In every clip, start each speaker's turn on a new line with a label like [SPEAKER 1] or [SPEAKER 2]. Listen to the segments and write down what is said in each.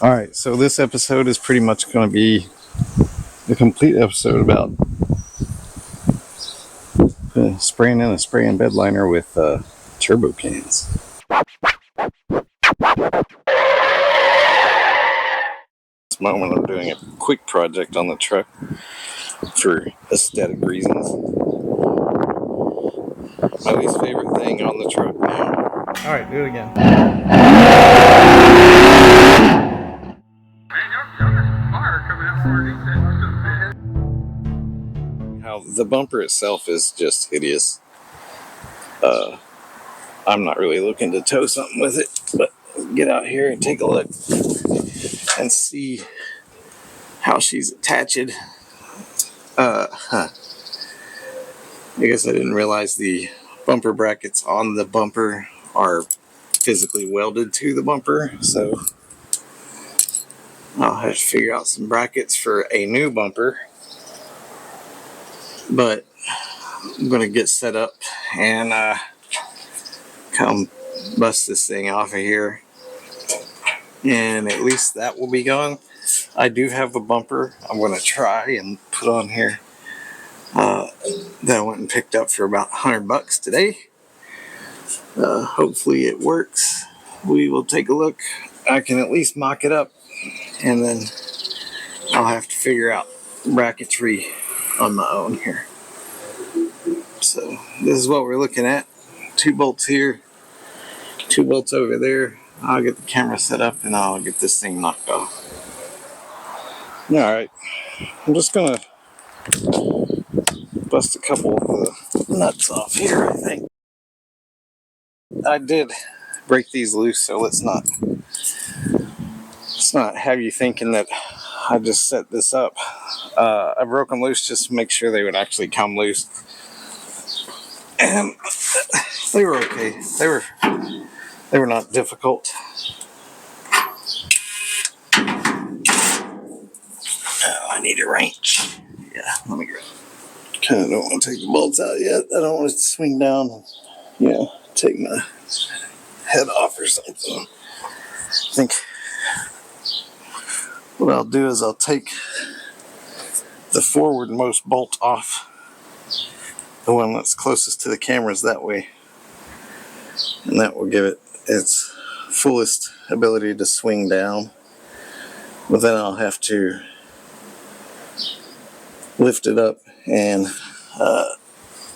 [SPEAKER 1] Alright, so this episode is pretty much going to be the complete episode about spraying in a spray and bed liner with turbo cans. This moment I'm doing a quick project on the truck for aesthetic reasons. My least favorite thing on the truck now. Alright, do it again. How the bumper itself is just hideous. I'm not really looking to tow something with it, but get out here and take a look and see how she's attached. I guess I didn't realize the bumper brackets on the bumper are physically welded to the bumper, so I'll have to figure out some brackets for a new bumper. But I'm gonna get set up and come bust this thing off of here, and at least that will be gone. I do have a bumper I'm gonna try and put on here that I went and picked up for about $100 today. Hopefully it works. We will take a look. I can at least mock it up, and then I'll have to figure out bracketry on my own here. So this is what we're looking at. 2 bolts here, 2 bolts over there. I'll get the camera set up and I'll get this thing knocked off. Alright, I'm just gonna bust a couple of the nuts off here, I think. I did break these loose, so let's not have you thinking that I just set this up. I broke them loose just to make sure they would actually come loose. And they were okay. They were not difficult. Oh, I need a wrench. Yeah, let me grab it. Kind of don't want to take the bolts out yet. I don't want it to swing down, take my head off or something. I think what I'll do is I'll take the forwardmost bolt off, the one that's closest to the cameras, that way, and that will give it its fullest ability to swing down. But then I'll have to lift it up and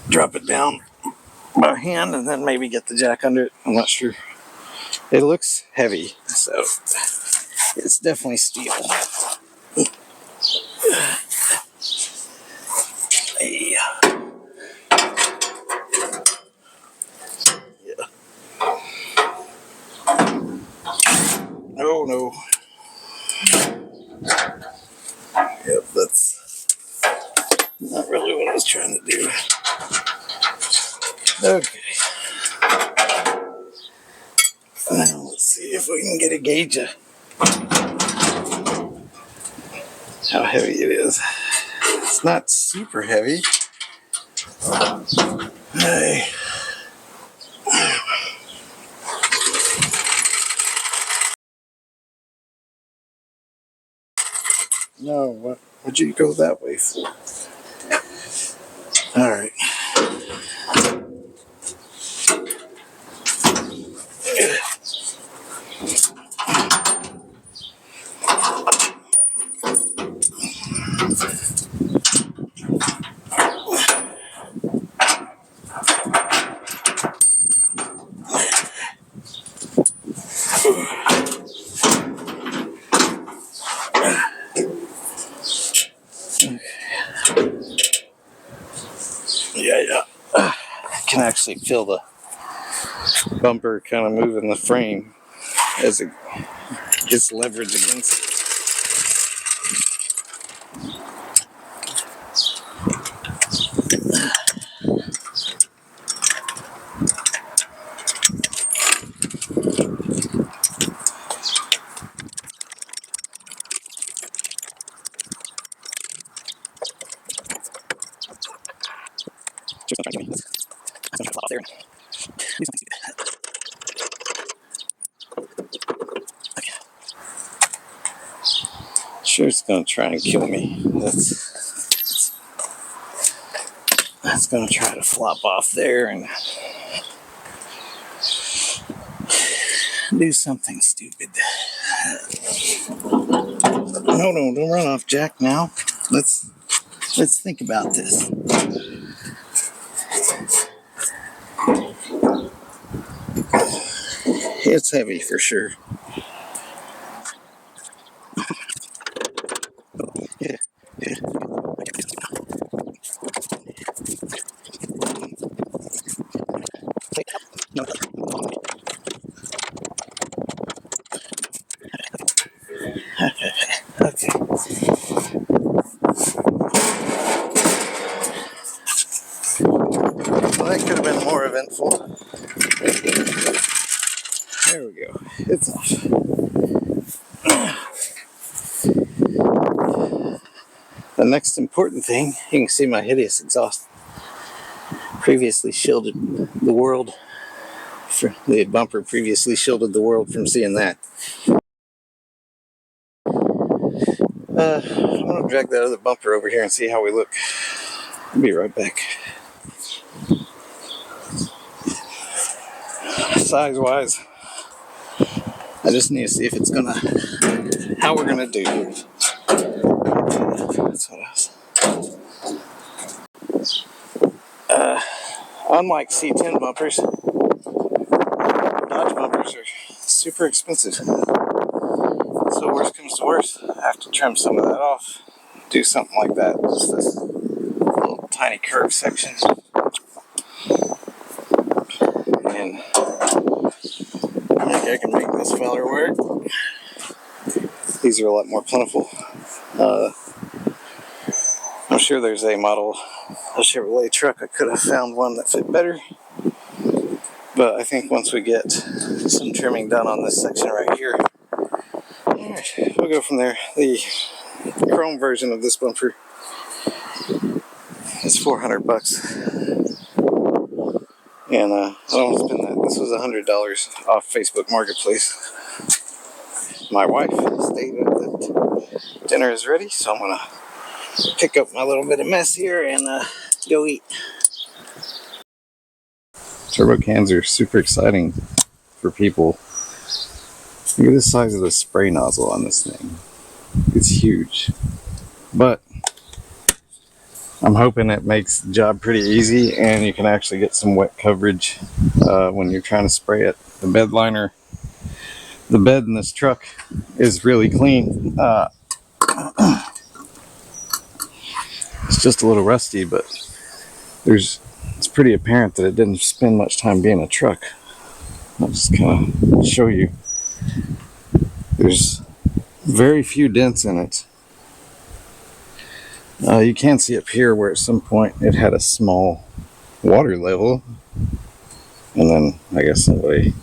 [SPEAKER 1] drop it down by hand, and then maybe get the jack under it. I'm not sure. It looks heavy, so it's definitely steel. Yeah. Oh no. Yep, that's not really what I was trying to do. Okay. Now let's see if we can get a gauge of how heavy it is. It's not super heavy. Hey. No, what would you go that way for? All right. Yeah. I can actually feel the bumper kind of moving the frame as it gets leverage against it. sure it's gonna try and kill me. That's gonna try to flop off there and do something stupid. No, don't run off, Jack. Now, let's think about this. It's heavy for sure. Okay. Well, that could have been more eventful. There we go. It's off. The next important thing, you can see my hideous exhaust. Previously shielded the world. The bumper previously shielded the world from seeing that. I'm going to drag that other bumper over here and see how we look. I'll be right back. Size wise, I just need to see if it's gonna, how we're gonna do. That's what I was. Unlike C10 bumpers, Dodge bumpers are super expensive. So worst comes to worst, I have to trim some of that off. Do something like that, just this little tiny curve section. And I think I can make this feller work. These are a lot more plentiful. I'm sure there's a model, a Chevrolet truck, I could have found one that fit better. But I think once we get some trimming done on this section right here, alright, we'll go from there. The chrome version of this bumper is $400. And I don't want to spend that. This was $100 off Facebook Marketplace. My wife stated that dinner is ready, so I'm going to pick up my little bit of mess here and go eat. Turbo cans are super exciting for people. Look at the size of the spray nozzle on this thing. It's huge. But I'm hoping it makes the job pretty easy and you can actually get some wet coverage when you're trying to spray it. The bed liner, the bed in this truck is really clean. It's just a little rusty, but it's pretty apparent that it didn't spend much time being a truck. I'll just kind of show you. There's very few dents in it. You can see up here where at some point it had a small water level, and then I guess somebody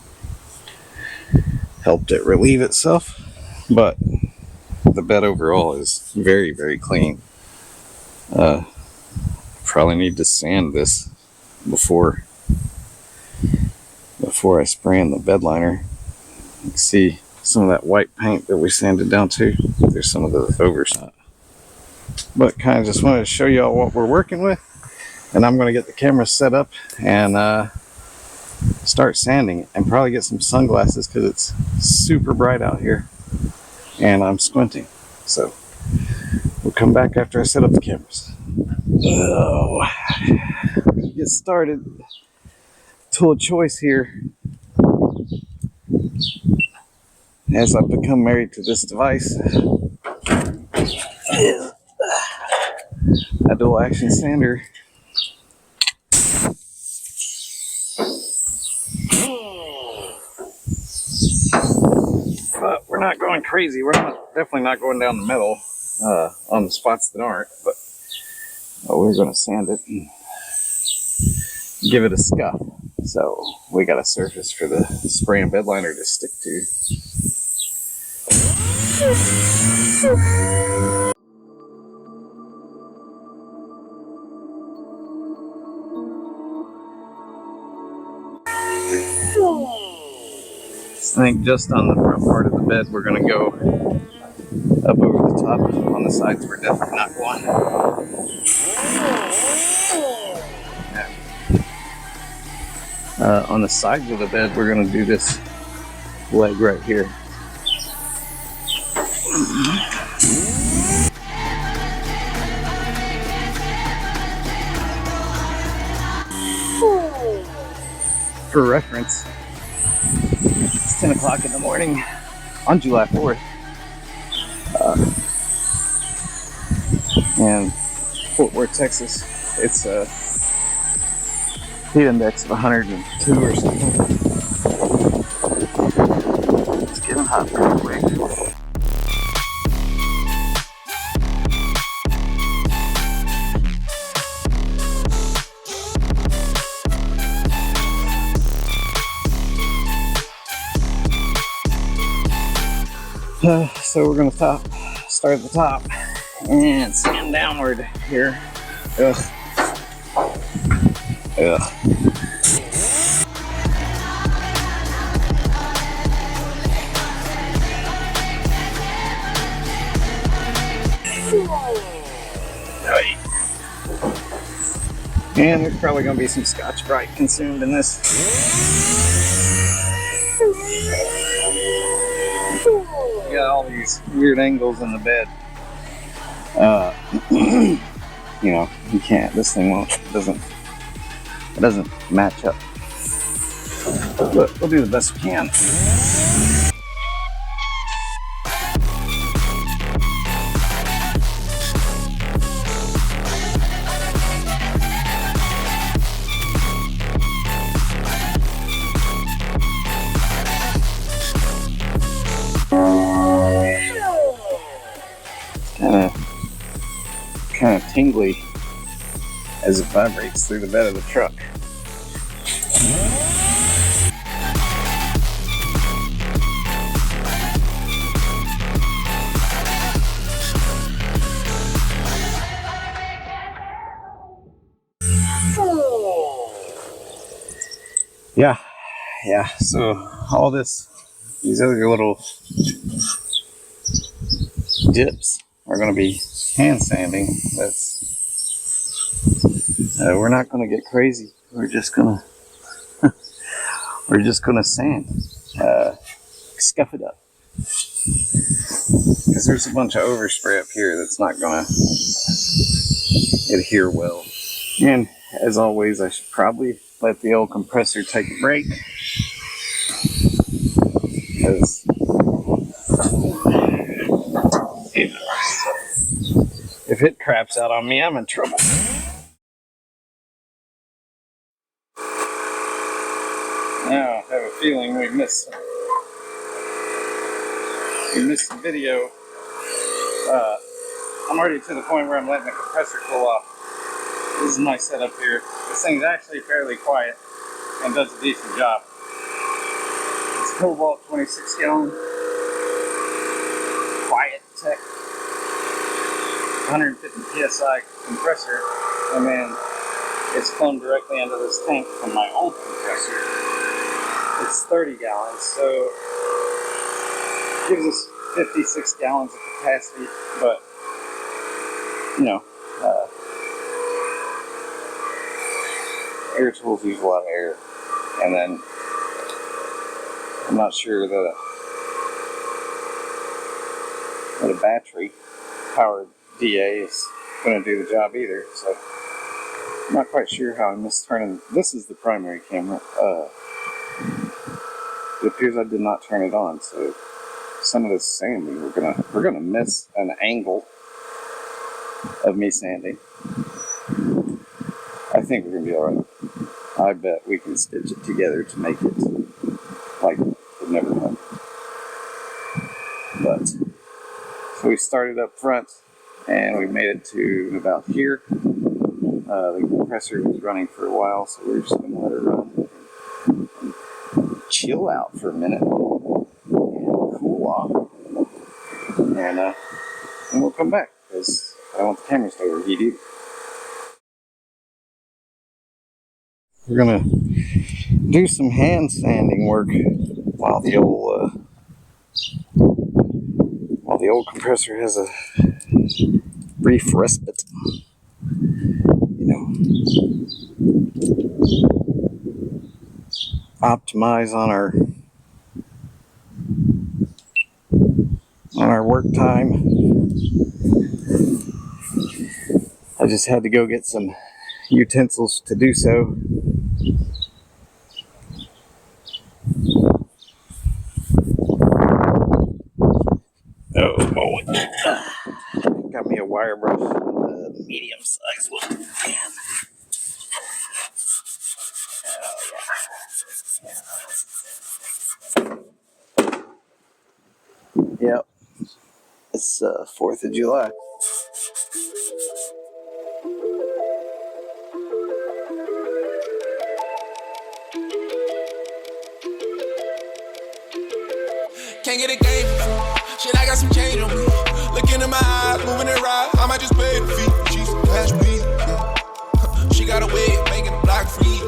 [SPEAKER 1] helped it relieve itself, but the bed overall is very, very clean. Probably need to sand this before I spray in the bed liner. You can see some of that white paint that we sanded down to. There's some of the oversight. But kind of just wanted to show you all what we're working with, and I'm going to get the camera set up and start sanding it, and probably get some sunglasses because it's super bright out here and I'm squinting. So we'll come back after I set up the cameras. Oh, get started. Tool of choice here, as I've become married to this device, is a dual action sander. But we're not going crazy. We're definitely not going down the middle on the spots that aren't, but we're going to sand it and give it a scuff. So we got a surface for the spray and bed liner to stick to. I think just on the front part of the bed we're going to go up over the top. On the sides, we're definitely not going. On the sides of the bed, we're going to do this leg right here. For reference, it's 10 o'clock in the morning on July 4th. And Fort Worth, Texas, it's a heat index of 102 or something. It's getting hot real quick. So we're gonna start at the top and sand downward here. Ugh. And there's probably gonna be some Scotch-Brite consumed in this. We got all these weird angles in the bed. You know, you can't. This thing it doesn't match up. But we'll do the best we can. Kind of tingly as it vibrates through the bed of the truck. Yeah, so all these other little dips are going to be hand sanding. We're not going to get crazy. We're just going to sand, scuff it up, because there's a bunch of overspray up here that's not going to adhere well. And as always, I should probably let the old compressor take a break, because if it craps out on me, I'm in trouble. Now, I have a feeling we missed some video. I'm already to the point where I'm letting the compressor cool off. This is my setup here. This thing's actually fairly quiet and does a decent job. It's Cobalt 26 gallon. Quiet Tech 150 PSI compressor. And then it's flown directly into this tank from my old compressor. It's 30 gallons, so it gives us 56 gallons of capacity, but you know, air tools use a lot of air, and then I'm not sure that a battery powered DA is going to do the job either, so I'm not quite sure how I missed turning. This is the primary camera. It appears I did not turn it on, so some of this sanding, we're gonna miss an angle of me sanding. I think we're gonna be alright. I bet we can stitch it together to make it like it never happened. But so we started up front and we made it to about here. The compressor was running for a while, so we're just gonna let it run. Chill out for a minute, cool off, and we'll come back, because I don't want the camera to overheat either. We're gonna do some hand sanding work while the the old compressor has a brief respite. You know, optimize on our work time. I just had to go get some utensils to do so. Oh boy. Got me a wire brush, medium size one. Yep. It's 4th of July.
[SPEAKER 2] Can't get a game. Shit, I got some change on me. Look into my eyes, moving it right. I might just pay the fee. She's cash me. She got a wig, making a block free.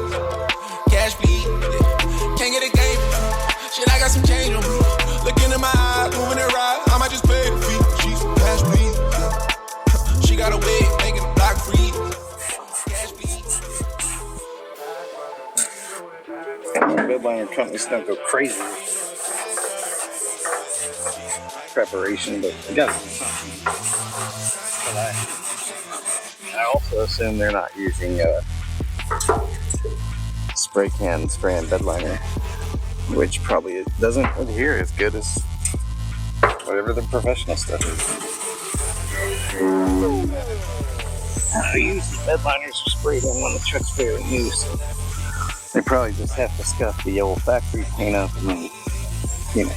[SPEAKER 2] Cash me. Can't get a game. Shit, I got some change on me. Look into my eyes, moving it right. I might just pay the fee. She's cash me. She got a wig, making a block free. Cash me.
[SPEAKER 1] Bedliner companies don't go crazy preparation, but we got something. But I also assume they're not using spray can spraying bedliner, which probably doesn't adhere as good as whatever the professional stuff is. Usually bedliners are sprayed in when the truck's fairly new, so they probably just have to scuff the old factory paint up and then, you know,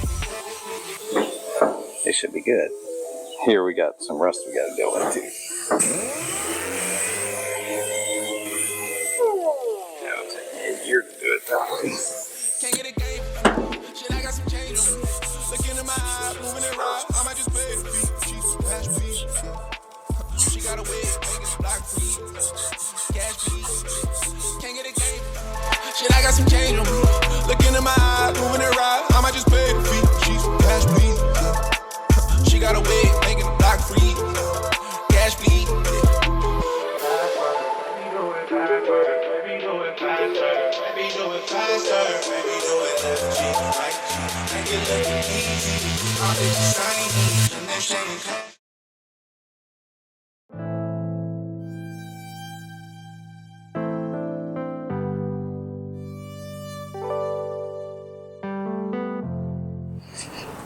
[SPEAKER 1] they should be good. Here we got some rust we got to deal with too. Now it's a year to do it that way.
[SPEAKER 2] Can't get a game. Shit, I got some change on me. Look into my eyes, moving it right. I might just pay the fee. She's cash me. She got a wig, making a block free. Cash me. Can't get a game. Shit, I got some change on me. Look into my eyes, moving it right. I might just pay the fee. She's cash me. She got a wig, making a block free. Cash me.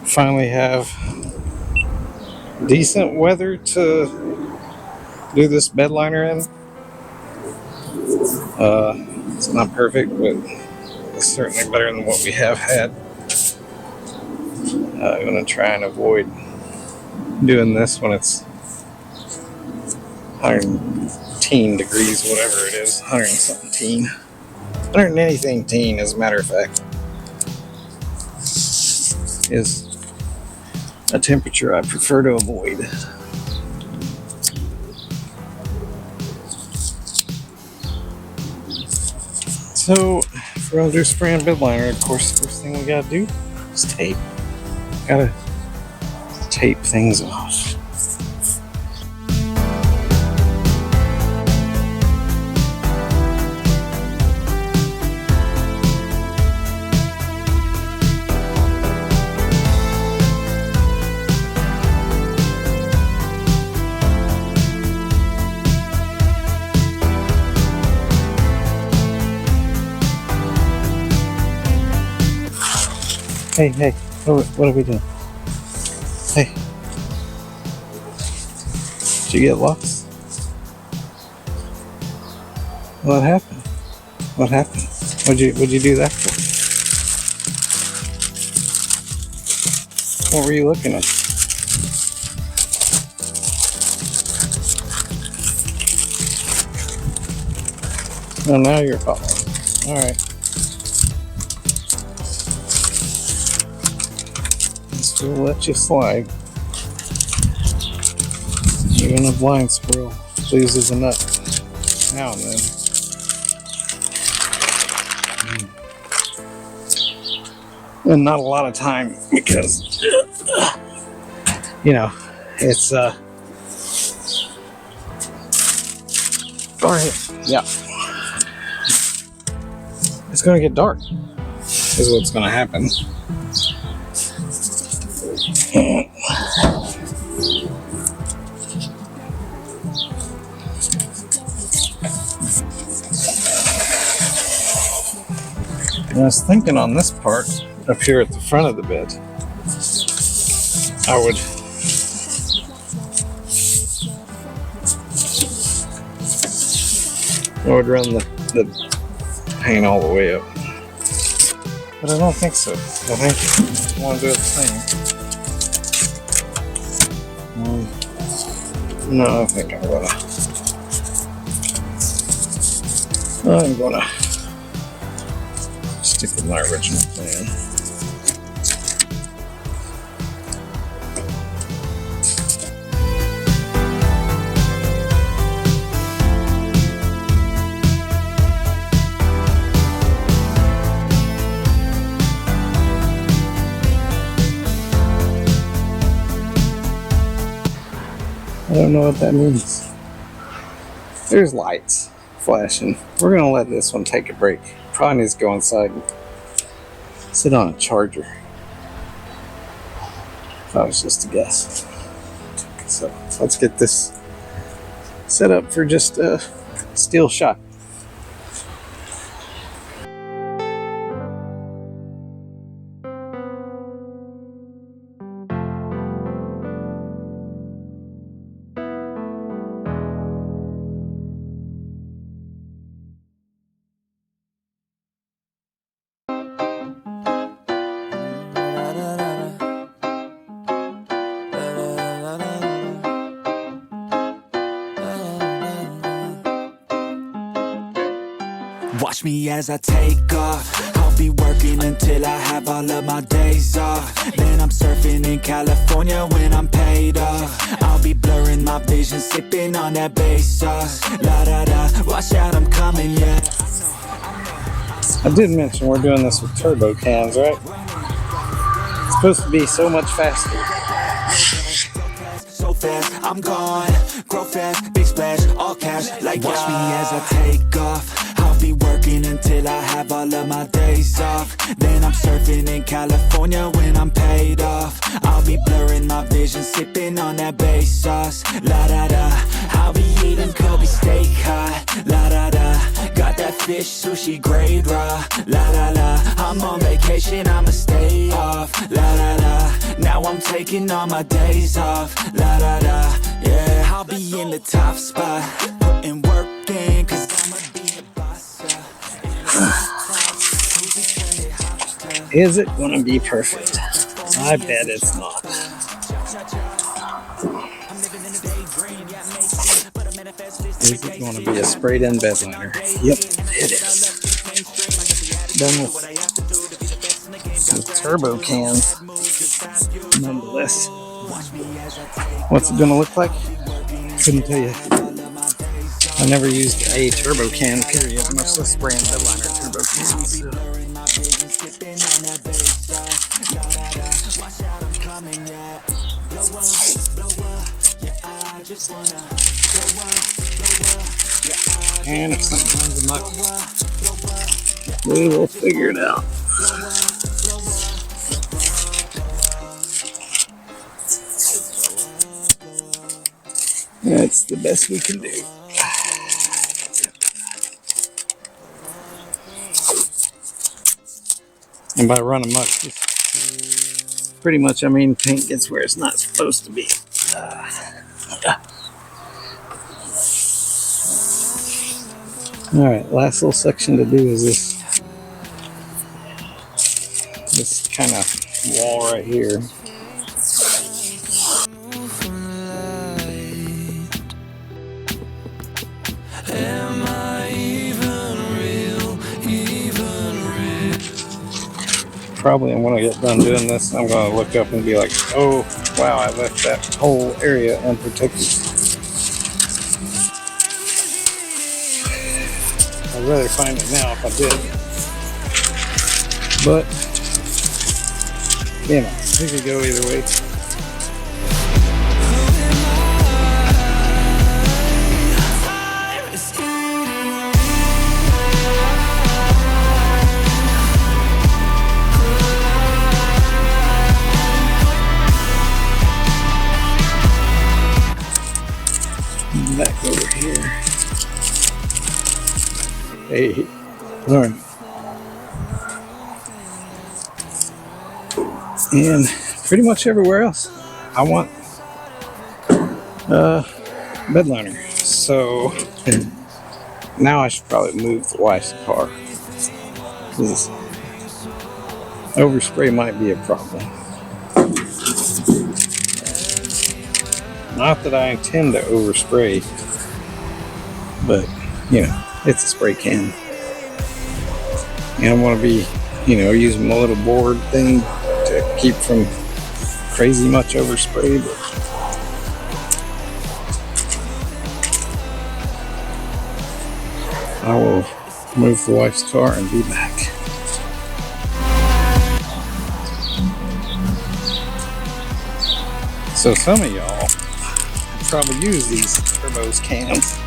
[SPEAKER 1] Finally have decent weather to do this bedliner in. It's not perfect, but it's certainly better than what we have had. I'm going to try and avoid doing this when it's 110 degrees, whatever it is, 100 and something teen. 100 and anything teen, as a matter of fact, is a temperature I prefer to avoid. So, if we're gonna do spray and bedliner, of course, the first thing we gotta do is tape. Gotta tape things off. Hey, what are we doing? Hey, did you get lost? What happened? What happened? What'd you do that for? What were you looking at? Oh, now you're following. All right. We'll let you slide. Even a blind squirrel loses a nut now and then. And not a lot of time because you know, it's go ahead. Yeah. It's gonna get dark, is what's gonna happen. And I was thinking on this part up here at the front of the bed, I would run the paint all the way up. But I don't think so. I think I want to do it the same. No, I think I'm gonna stick with my original plan. I don't know what that means. There's lights flashing. We're gonna let this one take a break. Probably needs to go inside and sit on a charger. That was just a guess. So let's get this set up for just a still shot.
[SPEAKER 3] Watch me as I take off. I'll be working until I have all of my days off. Then I'm surfing in California when I'm paid off. I'll be blurring my vision, sipping on that bass sauce. La da da, watch out, I'm coming, yeah.
[SPEAKER 1] I did mention we're doing this with turbo cans, right? It's supposed to be so much faster.
[SPEAKER 3] So fast, I'm gone. Grow fast, big splash, all cash, like watch me as I take off. I'll be working until I have all of my days off. Then I'm surfing in California when I'm paid off. I'll be blurring my vision, sipping on that bass sauce. La da da, I'll be eating Kobe steak hot. La da da, got that fish sushi grade raw. La la la, I'm on vacation, I'ma stay off. La la la, now I'm taking all my days off. La da da, yeah, I'll be in the top spot, putting work in, cause I'ma be a boss.
[SPEAKER 1] Is it going to be perfect? I bet it's not. Is it going to be a sprayed in bed liner? Yep, it is. Done with turbo cans. Nonetheless. What's it going to look like? Couldn't tell you. I never used a turbo can, period, much less spraying bed liner turbo cans. So. And if something comes up, we will figure it out. That's the best we can do. And by run amok, pretty much, I mean, paint gets where it's not supposed to be. Alright, last little section to do is this kind of wall right here. Probably when I get done doing this, I'm going to look up and be like, oh, wow, I left that whole area unprotected. I'd rather find it now if I did. But, you know, it could go either way. Hey, alright. And pretty much everywhere else, I want bed liner. So now I should probably move the wife's car. This overspray might be a problem. Not that I intend to overspray, but you know, it's a spray can. And I'm going to be, using my little board thing to keep from crazy much overspray. But I will move the wife's car and be back. So some of y'all probably use these turbos cans.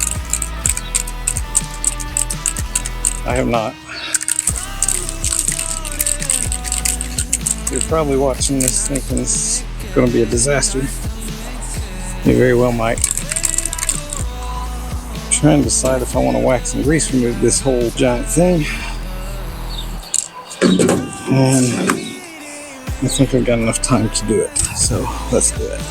[SPEAKER 1] I have not. You're probably watching this thinking this is going to be a disaster. You very well might. I'm trying to decide if I want to wax and grease remove this whole giant thing. And I think I've got enough time to do it. So let's do it.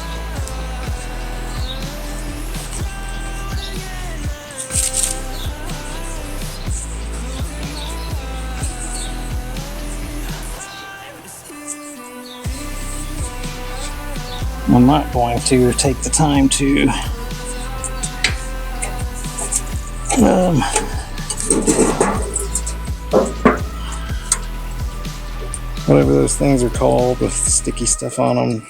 [SPEAKER 1] I'm not going to take the time to whatever those things are called with sticky stuff on them.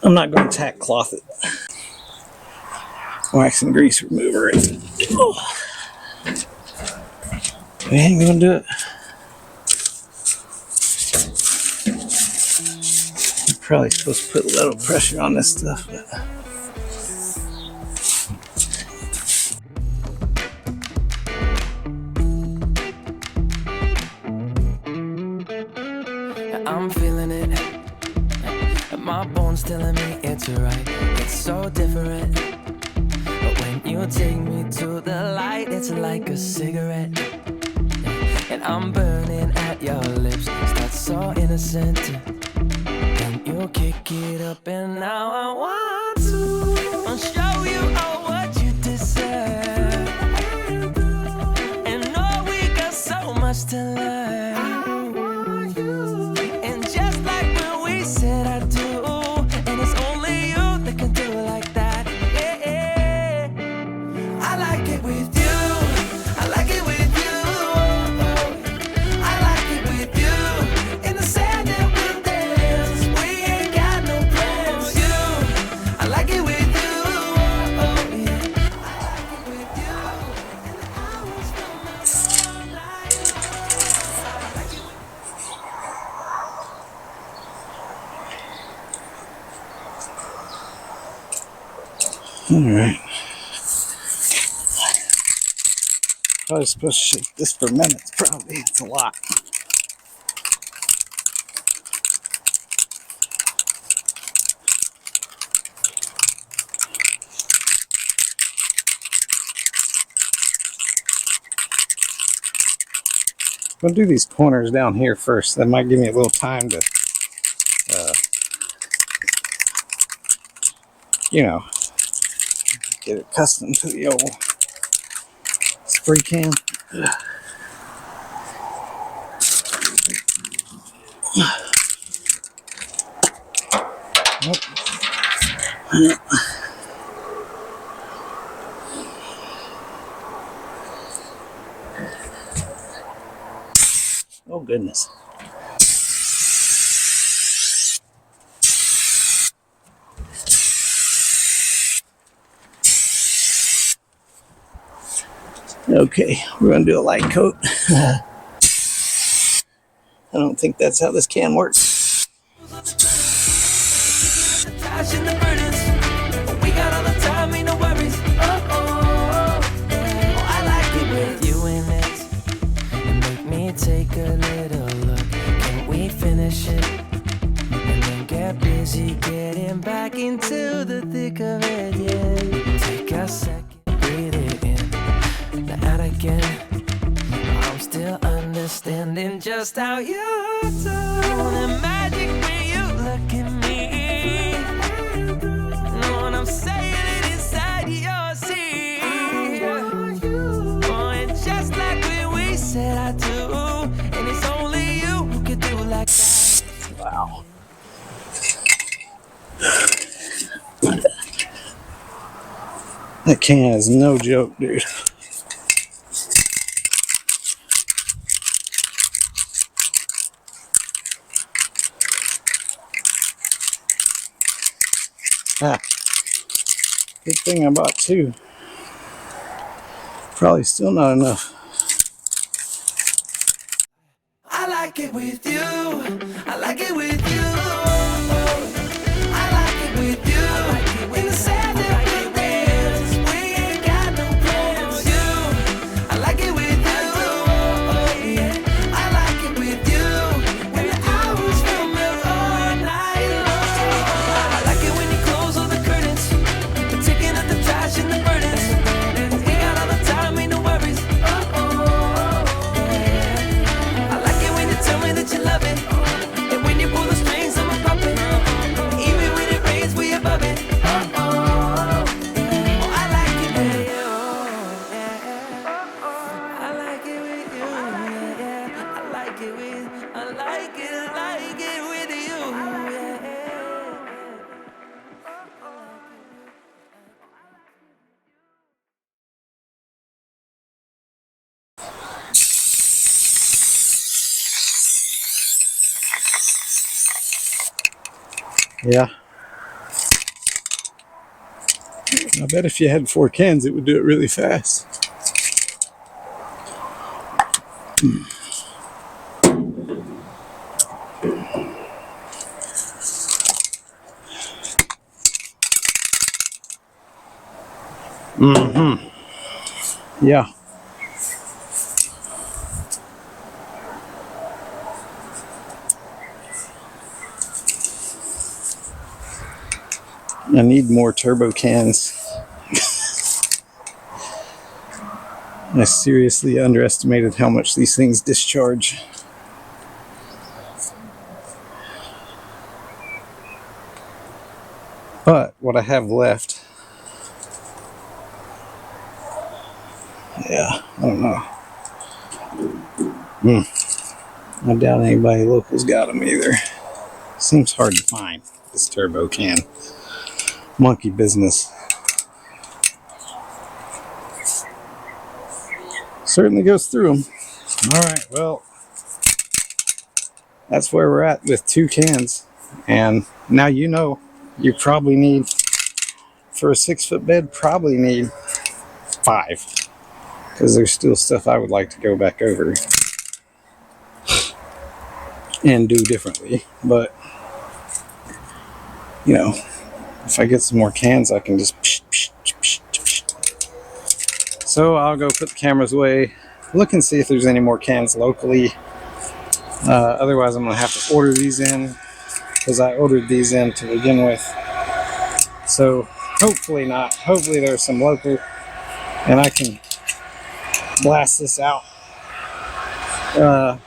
[SPEAKER 1] I'm not going to tack cloth it. Wax and grease remover it. Oh. We ain't going to do it. Probably supposed to put a little pressure on this stuff, but
[SPEAKER 3] I'm feeling it. My bones telling me it's right. It's so different. But when you take me to the light, it's like a cigarette. And I'm burning at your lips. Start so innocent. You kick it up and now I want to show you all what you deserve. And know we got so much to learn. And just like when we said I do, and it's only you that can do it like that. Yeah. I like it with you. I like it with you. I like it with you. In the sand that we dance.
[SPEAKER 1] alright. Probably supposed to shake this for minutes, probably. It's a lot. I'm going to do these corners down here first. That might give me a little time to, get accustomed to the old spray can. Oh goodness. Okay, we're going to do a light coat. I don't think that's how this can works.
[SPEAKER 3] Take a little look, can we finish it? And then get busy getting back into the thick of it, yeah. Take a second, breathe it in, now out again.
[SPEAKER 4] understanding just how you do. The magic when you look at me. Know what I'm saying? It inside your seat. Oh, and just like when we said I do, and it's only you who can do like that.
[SPEAKER 1] Wow. That can is no joke, dude. Ah, good thing I bought two. Probably still not enough.
[SPEAKER 4] I like it with you. I like it with you. I like it with you. In the sand and the dance. We ain't got no plans. You. I like it with you. I like it with you. When the hours feel melt all night long. I like it when you close all the curtains. You're taking out the trash and the burdens. Ain't got all the time, ain't no worries. Tell me that you love it. And when you pull the strings, I'm a puppet. Even when it rains, we above it. Oh, I like it with you. I like it with you. I like it with you.
[SPEAKER 1] Yeah. I bet if you had 4 cans, it would do it really fast. Yeah. I need more turbo cans. I seriously underestimated how much these things discharge. But what I have left, yeah, I don't know. I doubt anybody local's got them either. Seems hard to find this turbo can. Monkey business. Certainly goes through them. All right, well, that's where we're at with 2 cans. And now you know you probably need, for a 6-foot bed, probably need 5. Because there's still stuff I would like to go back over and do differently. But, you know, if I get some more cans, I can just... So I'll go put the cameras away, look and see if there's any more cans locally. Otherwise, I'm going to have to order these in, because I ordered these in to begin with. So hopefully not. Hopefully there's some local, and I can blast this out. That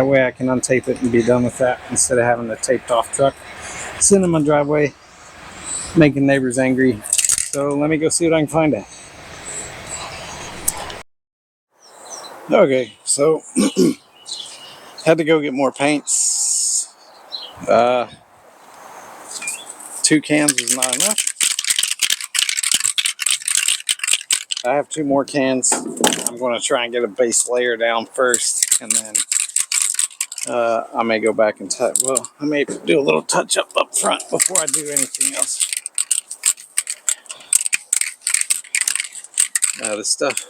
[SPEAKER 1] way I can untape it and be done with that, instead of having the taped off truck sitting in my driveway, making neighbors angry. So let me go see what I can find out. Okay, so had to go get more paints. 2 cans was not enough. I have 2 more cans. I'm going to try and get a base layer down first, and then I may go back and I may do a little touch up front before I do anything else. This stuff,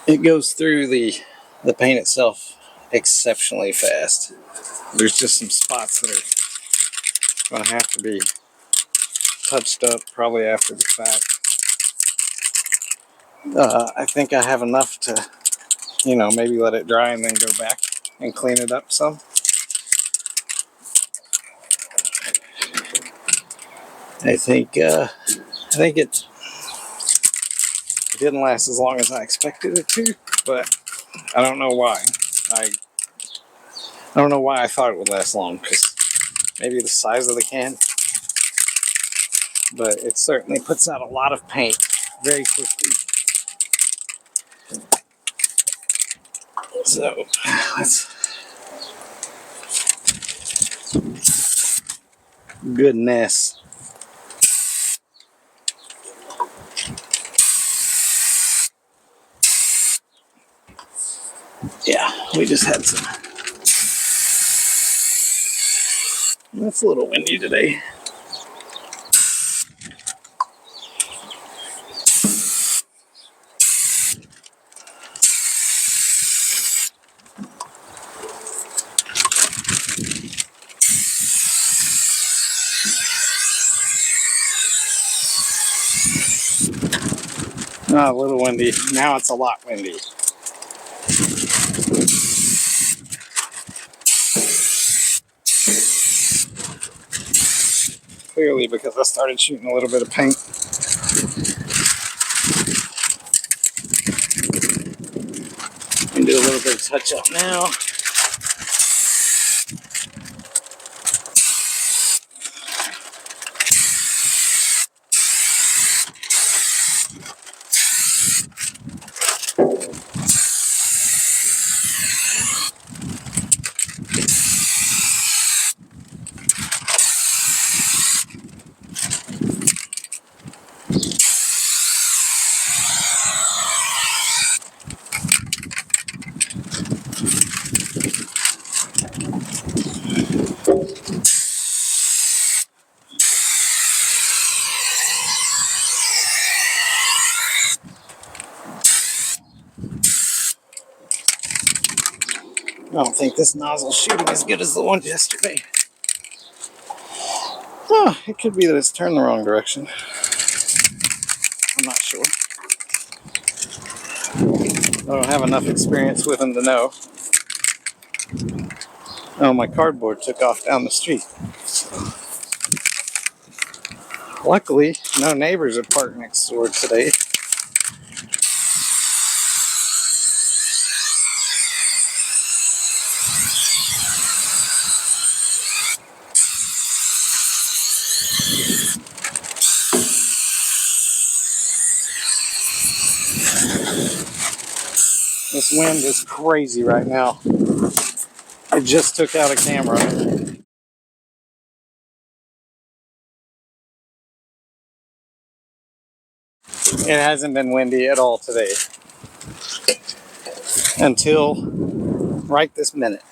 [SPEAKER 1] it goes through the paint itself exceptionally fast. There's just some spots that are going to have to be touched up probably after the fact. I think I have enough to, maybe let it dry and then go back and clean it up some. I think it's It didn't last as long as I expected it to, but I don't know why. I don't know why I thought it would last long, because maybe the size of the can, but it certainly puts out a lot of paint very quickly. So that's goodness. Yeah, we just had some. It's a little windy today. A little windy. Now it's a lot windy. Clearly because I started shooting a little bit of paint. And do a little bit of touch up now. I don't think this nozzle's shooting as good as the one yesterday. Oh, it could be that it's turned the wrong direction. I'm not sure. I don't have enough experience with them to know. Oh, my cardboard took off down the street. Luckily, no neighbors are parked next door today. This wind is crazy right now. I just took out a camera. It hasn't been windy at all today. Until right this minute.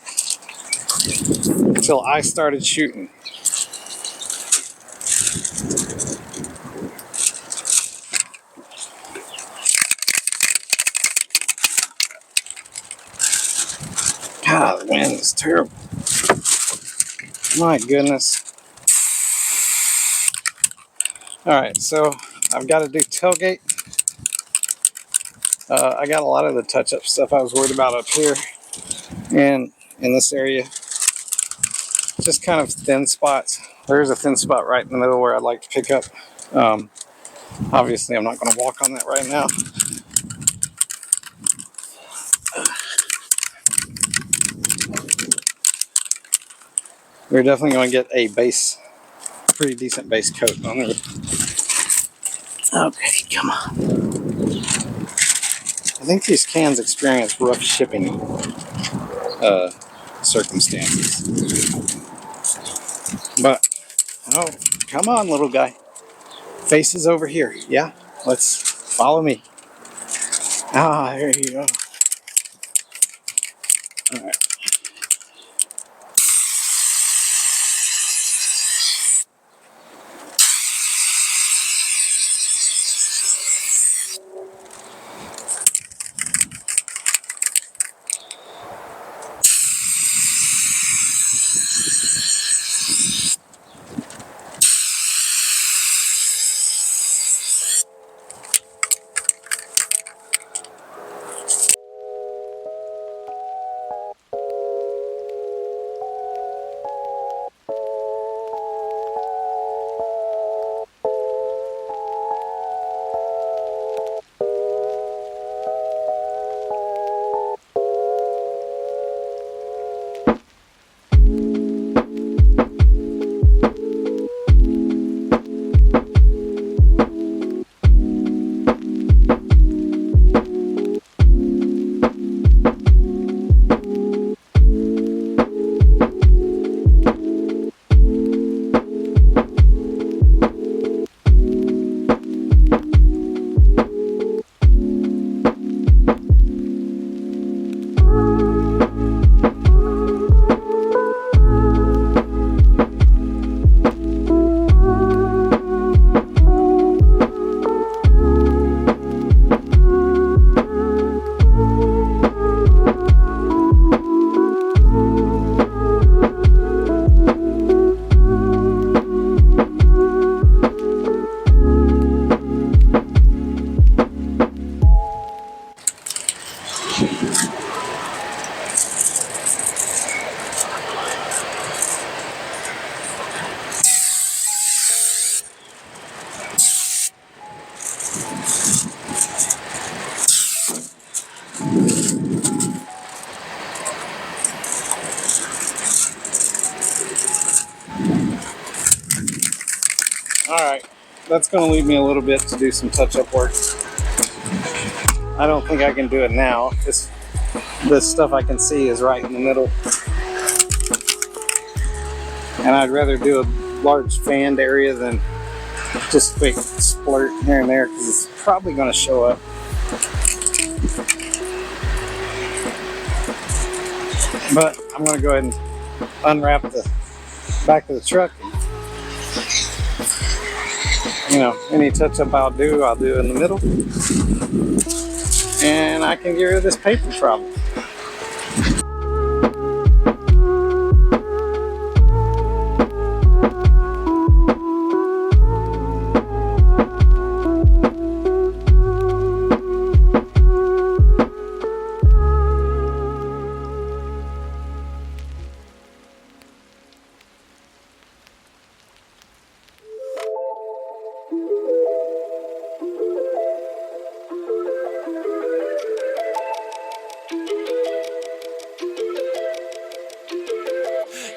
[SPEAKER 1] Until I started shooting. God, the wind is terrible. My goodness. Alright, so I've got to do tailgate. I got a lot of the touch-up stuff I was worried about up here and in this area. Just kind of thin spots. There's a thin spot right in the middle where I'd like to pick up. Obviously, I'm not going to walk on that right now. We're definitely going to get a base, pretty decent base coat on it. Okay, come on. I think these cans experience rough shipping circumstances. But, oh, come on, little guy. Face is over here. Yeah, let's follow me. Ah, there you go. All right. that's going to leave me a little bit to do some touch-up work. I don't think I can do it now. This stuff I can see is right in the middle. And I'd rather do a large fanned area than just a quick splurt here and there, because it's probably going to show up. But I'm going to go ahead and unwrap the back of the truck. You know, any touch-up I'll do in the middle. And I can get rid of this paper problem.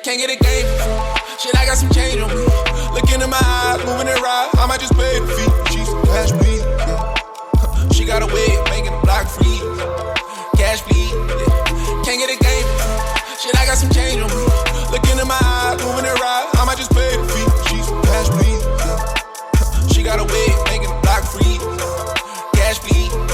[SPEAKER 2] Can't get a game. Shit, I got some change on me. Look into my eyes, moving it right. I might just pay the fee. She's cash bleed. Yeah. She got a way of making the block free. Cash bleed. Yeah. Can't get a game. Shit, I got some change on me. Look into my eyes, moving it right. I might just pay the fee. She's cash bleed. Yeah. She got a way of making the block free. Cash bleed. Yeah.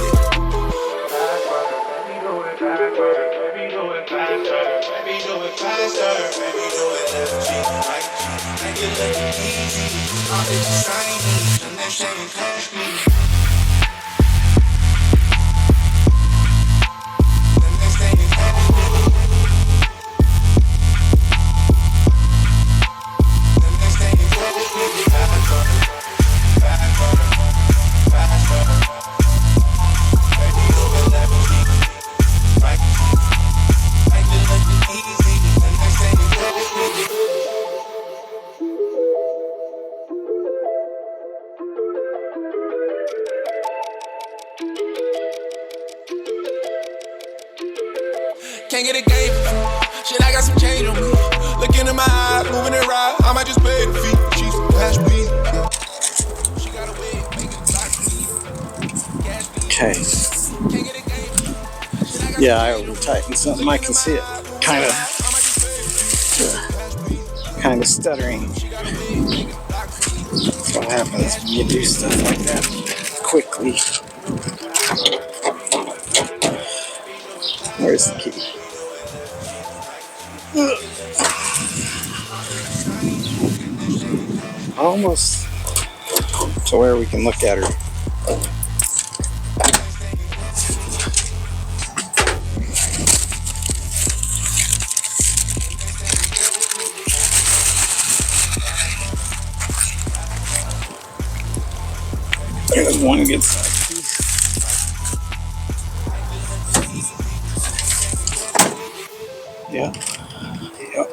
[SPEAKER 2] Can't get a game. Shit, I got some change on me. Look into my eyes, moving it right. I might just pay the fee. She's cash bleed. Yeah. She got a way of making the block free. Cash bleed.
[SPEAKER 1] Okay.
[SPEAKER 2] Can't get a game.
[SPEAKER 1] Yeah, I over-tightened something. I can see it kind of stuttering. That's what happens when you do stuff like that quickly. Where's the key? Almost to where we can look at her. There's one good size piece. Yeah. Yep.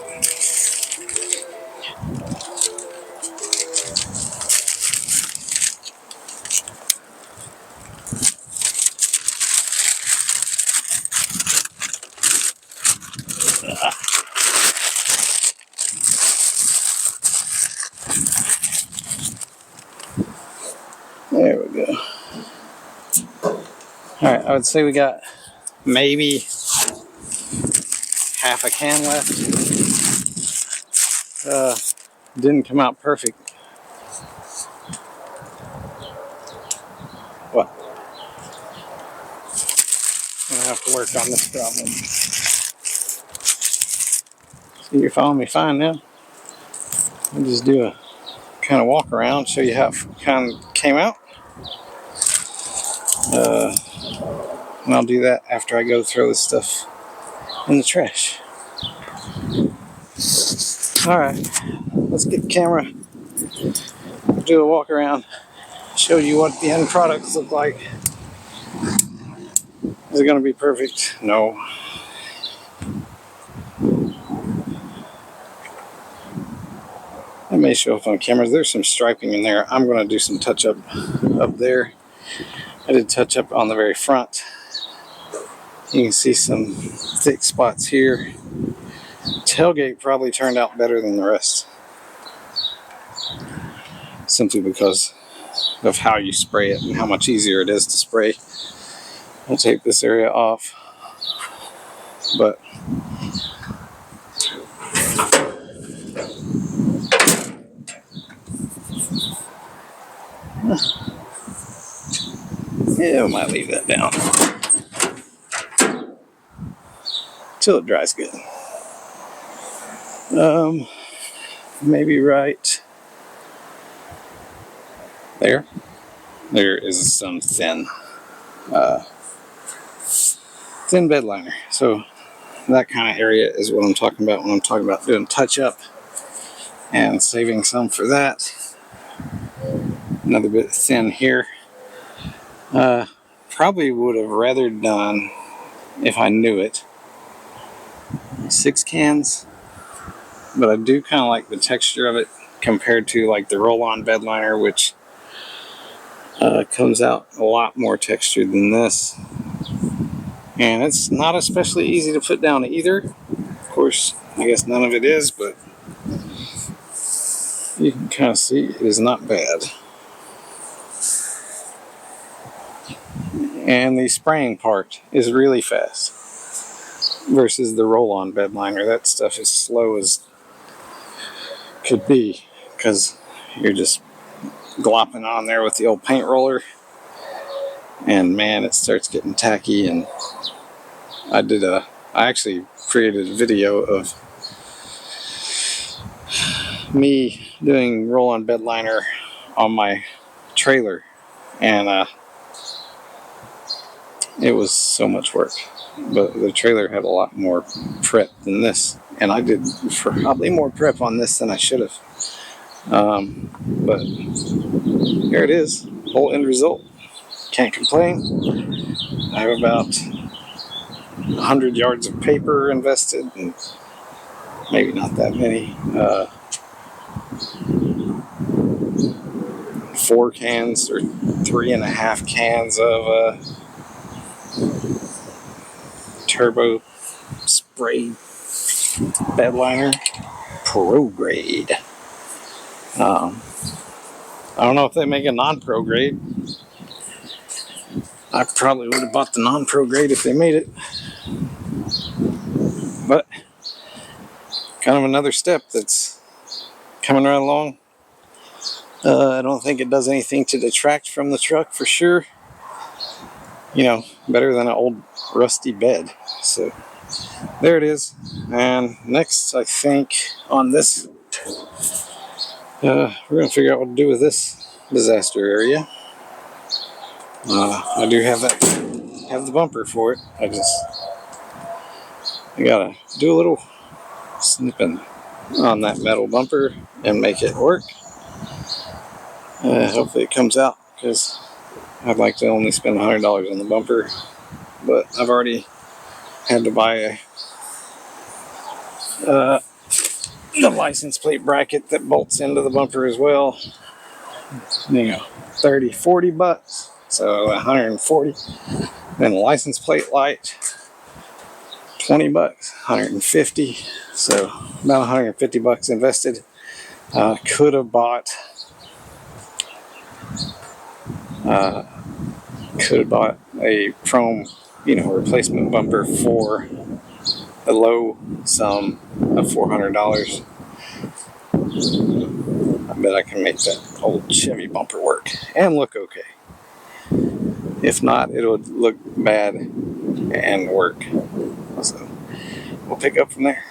[SPEAKER 1] There we go. All right, I would say we got maybe half a can left. Didn't come out perfect. What? I'm gonna have to work on this problem. See, you're following me fine now. I'll just do a kind of walk around, show you how it kind of came out. And I'll do that after I go throw this stuff in the trash. Alright, let's get the camera, do a walk around, show you what the end products look like. Is it going to be perfect? No. It may show up on cameras. There's some striping in there. I'm going to do some touch up there. I did touch up on the very front. You can see some thick spots here. Tailgate probably turned out better than the rest. Simply because of how you spray it and how much easier it is to spray. I'll take this area off, but yeah, I might leave that down till it dries good. Maybe right there. There is some thin bed liner. So that kind of area is what I'm talking about when I'm talking about doing touch up and saving some for that. Another bit thin here. Probably would have rather done, if I knew it, 6 cans, but I do kind of like the texture of it compared to like the roll-on bed liner, which comes out a lot more textured than this, and it's not especially easy to put down either. Of course, I guess none of it is, but you can kind of see it is not bad. And the spraying part is really fast versus the roll-on bed liner. That stuff is slow as could be because you're just glopping on there with the old paint roller, and man, it starts getting tacky. And I actually created a video of me doing roll-on bed liner on my trailer, and it was so much work, but the trailer had a lot more prep than this, and I did probably more prep on this than I should have. But here it is, whole end result. Can't complain. I have about 100 yards of paper invested, and maybe not that many. 4 cans or 3.5 cans of turbo spray bed liner, pro grade. I don't know if they make a non-pro grade. I probably would have bought the non-pro grade if they made it, but kind of another step that's coming right along. I don't think it does anything to detract from the truck for sure. You know, better than an old rusty bed. So there it is. And next, I think on this, we're gonna figure out what to do with this disaster area. I do have the bumper for it. I gotta do a little snipping on that metal bumper and make it work. Hopefully it comes out, because I'd like to only spend $100 on the bumper, but I've already had to buy the license plate bracket that bolts into the bumper as well. You know, $30-$40, so $140. Then a license plate light, $20, $150. So about $150 invested. Could have bought a chrome, replacement bumper for the low sum of $400. I bet I can make that old Chevy bumper work and look okay. If not, it would look bad and work. So we'll pick up from there.